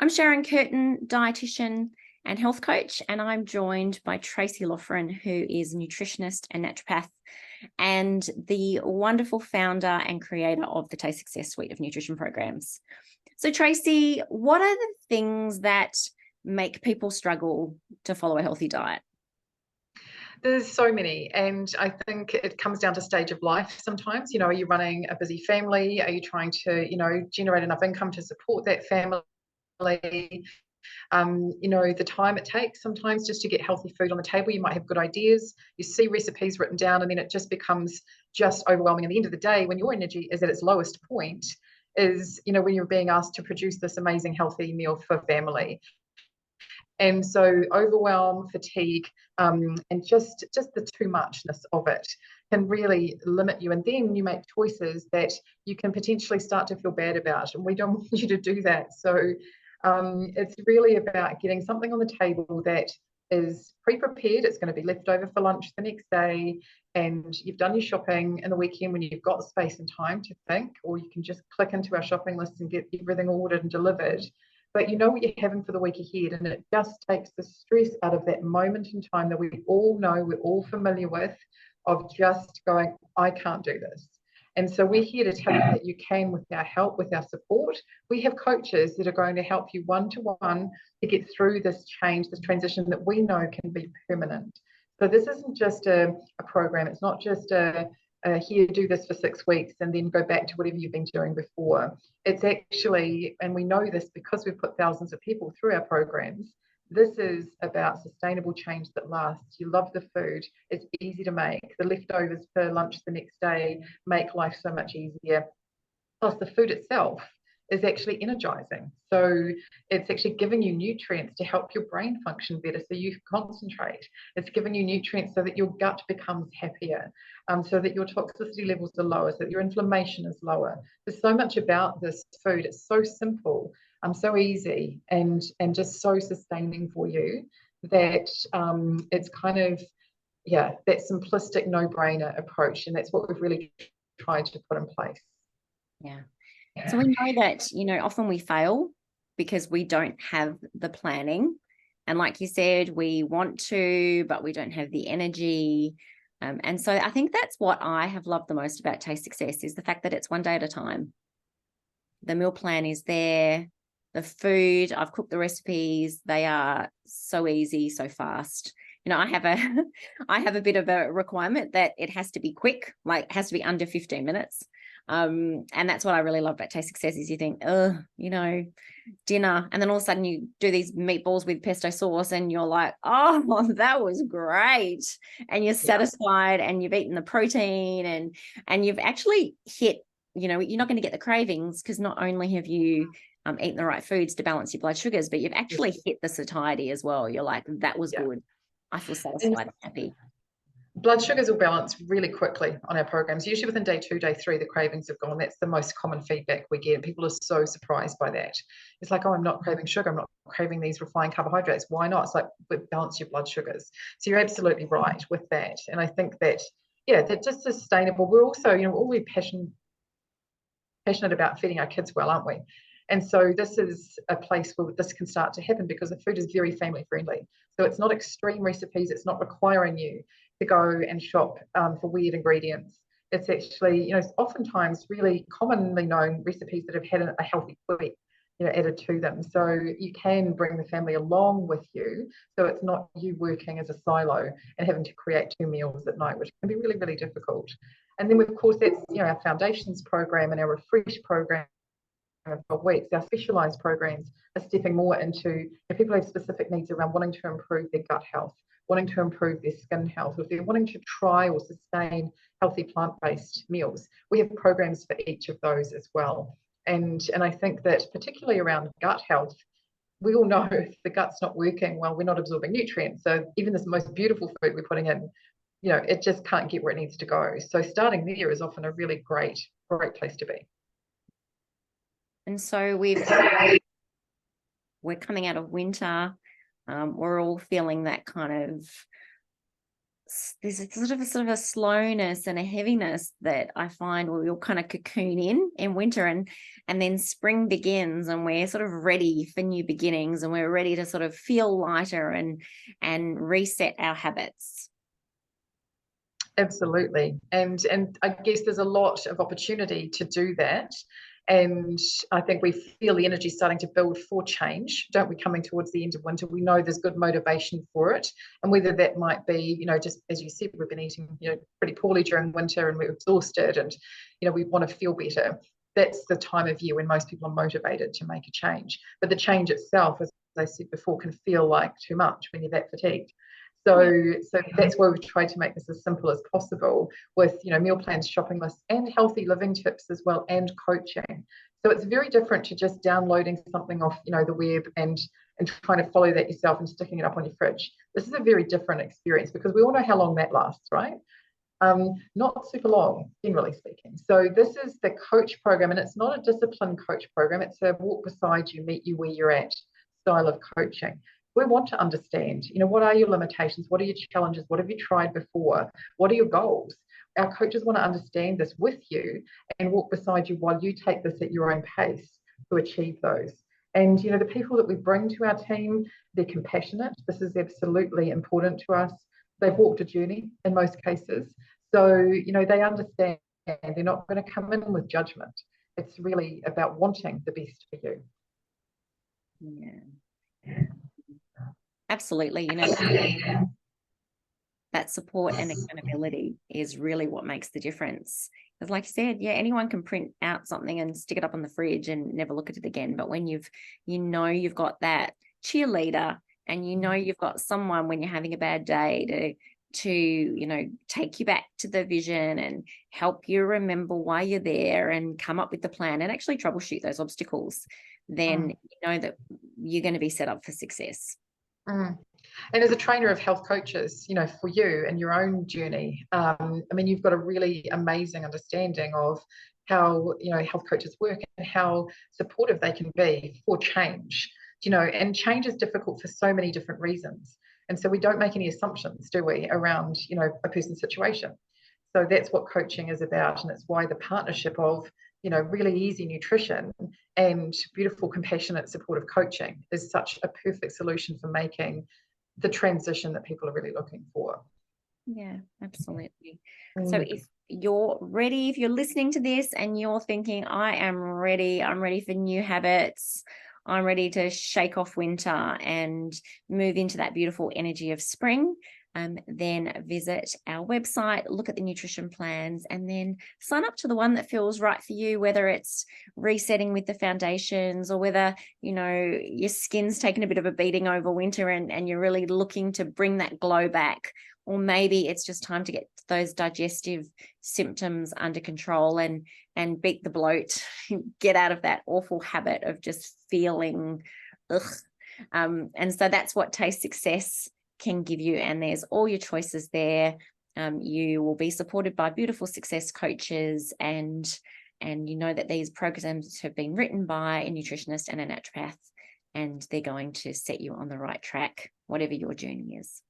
I'm Sharon Curtin, dietitian and health coach, and I'm joined by Tracey Loughran, who is a nutritionist and naturopath and the wonderful founder and creator of the Taste Success suite of nutrition programs. So Tracey, what are the things that make people struggle to follow a healthy diet? There's so many, and I think it comes down to stage of life sometimes. Are you running a busy family? Are you trying to, generate enough income to support that family? The time it takes sometimes just to get healthy food on the table. You might have good ideas, you see recipes written down, and then it just becomes just overwhelming. At the end of the day, when your energy is at its lowest point, is when you're being asked to produce this amazing healthy meal for family. And so overwhelm, fatigue, and just the too muchness of it can really limit you. And then you make choices that you can potentially start to feel bad about. And we don't want you to do that. So it's really about getting something on the table that is pre-prepared. It's going to be left over for lunch the next day. And you've done your shopping in the weekend when you've got space and time to think, or you can just click into our shopping list and get everything ordered and delivered. But you know what you're having for the week ahead, and it just takes the stress out of that moment in time that we all know, we're all familiar with, of just going, I can't do this. And so we're here to tell you that you can, with our help, with our support. We have coaches that are going to help you one-to-one to get through this change, this transition that we know can be permanent. So this isn't just a program. It's not just here, do this for 6 weeks and then go back to whatever you've been doing before. It's actually, and we know this because we've put thousands of people through our programs, this is about sustainable change that lasts. You love the food. It's easy to make. The leftovers for lunch the next day make life so much easier. Plus, the food itself is actually energizing. So it's actually giving you nutrients to help your brain function better so you concentrate. It's giving you nutrients so that your gut becomes happier, so that your toxicity levels are lower, so that your inflammation is lower. There's so much about this food. It's so simple, so easy, and just so sustaining for you that it's kind of, that simplistic no-brainer approach. And that's what we've really tried to put in place. Yeah. So we know that, often we fail because we don't have the planning. And like you said, we want to, but we don't have the energy. And so I think that's what I have loved the most about Taste Success is the fact that it's one day at a time. The meal plan is there. The food, I've cooked the recipes. They are so easy, so fast. I have a bit of a requirement that it has to be quick, like it has to be under 15 minutes. And that's what I really love about Taste Success is you think, dinner, and then all of a sudden you do these meatballs with pesto sauce and you're like, oh, that was great. And you're satisfied and you've eaten the protein and you've actually hit, you're not going to get the cravings because not only have you eaten the right foods to balance your blood sugars, but you've actually hit the satiety as well. You're like, that was good. I feel satisfied and happy. Blood sugars will balance really quickly on our programs. Usually within day 2, day 3, the cravings have gone. That's the most common feedback we get. People are so surprised by that. It's like, oh, I'm not craving sugar. I'm not craving these refined carbohydrates. Why not? It's like, balance your blood sugars. So you're absolutely right with that. And I think that, that just sustainable. We're also, all we're passionate about feeding our kids well, aren't we? And so this is a place where this can start to happen because the food is very family friendly. So it's not extreme recipes. It's not requiring you to go and shop for weird ingredients. It's actually, oftentimes really commonly known recipes that have had a healthy tweak, added to them. So you can bring the family along with you. So it's not you working as a silo and having to create 2 meals at night, which can be really, really difficult. And then, of course, that's, our foundations program and our refresh program of weeks. Our specialised programs are stepping more into if people have specific needs around wanting to improve their gut health, wanting to improve their skin health, if they're wanting to try or sustain healthy plant-based meals. We have programs for each of those as well. And I think that particularly around gut health, we all know if the gut's not working well, we're not absorbing nutrients. So even this most beautiful food we're putting in, it just can't get where it needs to go. So starting there is often a really great place to be. And so we're coming out of winter. We're all feeling that kind of there's a sort of a slowness and a heaviness that I find we all kind of cocoon in winter, and then spring begins and we're sort of ready for new beginnings, and we're ready to sort of feel lighter and reset our habits. Absolutely. And I guess there's a lot of opportunity to do that. And I think we feel the energy starting to build for change, don't we? Coming towards the end of winter, we know there's good motivation for it. And whether that might be, just as you said, we've been eating, pretty poorly during winter and we're exhausted and, we want to feel better. That's the time of year when most people are motivated to make a change. But the change itself, as I said before, can feel like too much when you're that fatigued. So that's why we've tried to make this as simple as possible with, meal plans, shopping lists, and healthy living tips as well, and coaching. So it's very different to just downloading something off, the web and trying to follow that yourself and sticking it up on your fridge. This is a very different experience because we all know how long that lasts, right? Not super long, generally speaking. So this is the coach program, and it's not a discipline coach program. It's a walk beside you, meet you where you're at style of coaching. We want to understand, what are your limitations? What are your challenges? What have you tried before? What are your goals? Our coaches want to understand this with you and walk beside you while you take this at your own pace to achieve those. And, the people that we bring to our team, they're compassionate. This is absolutely important to us. They've walked a journey in most cases. So, they understand. They're not going to come in with judgment. It's really about wanting the best for you. Yeah. Absolutely. That support and accountability is really what makes the difference. Because like you said, anyone can print out something and stick it up on the fridge and never look at it again. But when you've got that cheerleader, and you've got someone when you're having a bad day to take you back to the vision and help you remember why you're there and come up with the plan and actually troubleshoot those obstacles, then you know that you're going to be set up for success. And as a trainer of health coaches, for you and your own journey, you've got a really amazing understanding of how, health coaches work and how supportive they can be for change, and change is difficult for so many different reasons. And so we don't make any assumptions, do we, around, a person's situation. So that's what coaching is about. And it's why the partnership of, really easy nutrition and beautiful, compassionate, supportive coaching is such a perfect solution for making the transition that people are really looking for. Yeah, absolutely. So if you're ready, if you're listening to this and you're thinking, I am ready, I'm ready for new habits, I'm ready to shake off winter and move into that beautiful energy of spring, then visit our website, look at the nutrition plans, and then sign up to the one that feels right for you, whether it's resetting with the foundations or whether, your skin's taken a bit of a beating over winter and you're really looking to bring that glow back. Or maybe it's just time to get those digestive symptoms under control and beat the bloat, get out of that awful habit of just feeling ugh. And so that's what Taste Success can give you, and there's all your choices there. You will be supported by beautiful success coaches, and that these programs have been written by a nutritionist and a naturopath, and they're going to set you on the right track, whatever your journey is.